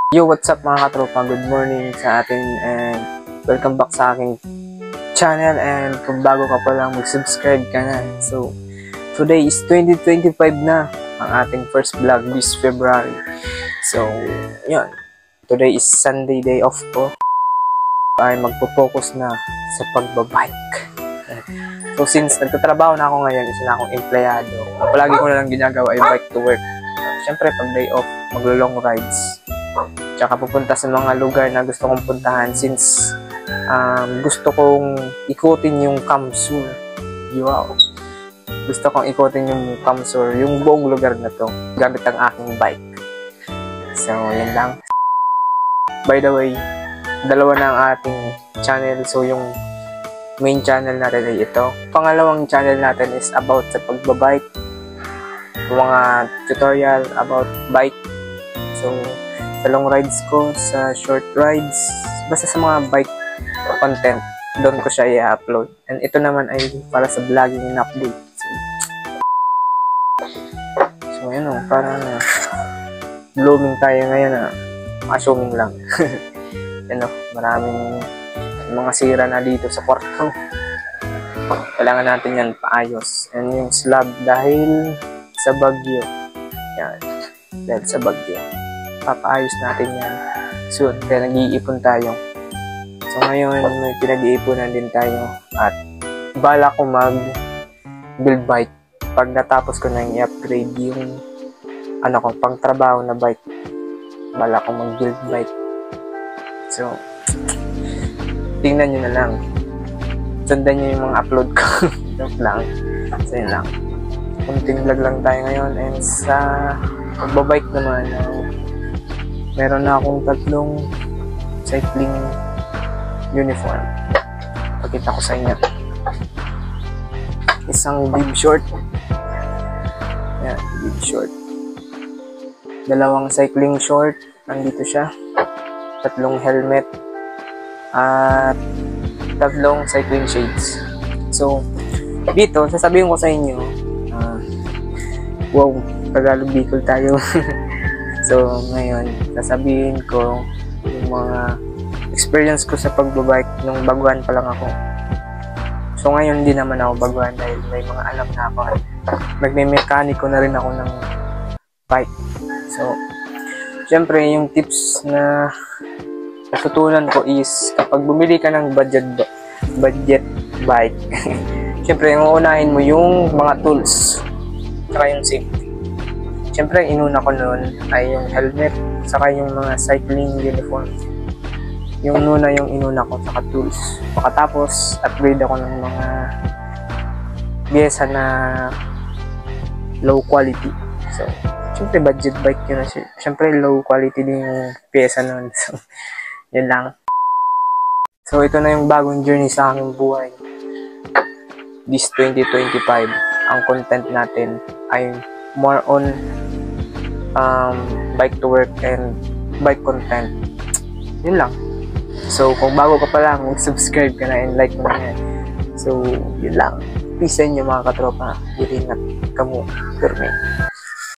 Yo, what's up mga katropa? Good morning sa atin and welcome back sa aking channel. And kung bago ka pa lang, mag-subscribe ka na. So, today is 2025 na ang ating first vlog this February. So, yun. Today is Sunday, day off ko. Ay magpo-focus na sa pagbabike. So, since nagtatrabaho na ako ngayon, isa na akong empleyado. Palagi ko na lang ginagawa ay bike to work. Siyempre, pag day off, maglo-long rides. Tsaka pupunta sa mga lugar na gusto kong puntahan since gusto kong ikutin yung Kamsur. Wow! Gusto kong ikutin yung Kamsur, yung buong lugar na to, gamit ang aking bike. So, yun lang. By the way, dalawa na ang ating channel. So, yung main channel natin ay ito. Pangalawang channel natin is about sa pagbabike. Mga tutorial about bike. So, sa long rides ko, sa short rides, basta sa mga bike content, doon ko siya i-upload. And ito naman ay para sa vlogging and update. So yun o, parang blooming tayo ngayon assuming lang. Yun o, maraming mga sira na dito sa kwarto. Kailangan natin yan paayos. And yung slab dahil sa bagyo. Yan, dahil sa bagyo. Papaayos natin yan soon, kaya nag-iipon tayo. So ngayon may pinag-iipunan din tayo at bala ko mag build bike pag natapos ko na yung i-upgrade yung pang trabaho na bike. Bala ko mag build bike. So tingnan nyo na lang, sundan nyo yung mga upload ko. Joke lang. So yun lang, kunting vlog lang tayo ngayon. And sa pagbabike naman, meron na akong 3 cycling uniform. Pakita ko sa inyo. Isang bib short. Yan, bib short. 2 cycling short. Nandito siya. 3 helmet. At 3 cycling shades. So, dito, sasabihin ko sa inyo, wow, Tagalog Bicol tayo. So, ngayon, sasabihin ko yung mga experience ko sa pagbabike nung baguhan pa lang ako. So, ngayon hindi naman ako baguhan dahil may mga alam na ako. Nagme-mekaniko na rin ako ng bike. So, syempre, yung tips na natutunan ko is kapag bumili ka ng budget bike, syempre, uunahin mo yung mga tools saka yung safety. Siyempre, inuna ko noon ay yung helmet, saka yung mga cycling uniform. Yung inuna ko, saka tools. Pagkatapos, upgrade ako ng mga pyesa na low quality. So, siyempre, budget bike yun. Siyempre, low quality din yung pyesa noon. So, yun lang. So, ito na yung bagong journey sa aking buhay. This 2025, ang content natin ay more on bike to work and bike content. Yun lang. So, kung bago ka pa lang, mag-subscribe ka na and like mo na yan. So, yun lang. Peace sa inyo mga katropa. Iringat ka mo. Dorme.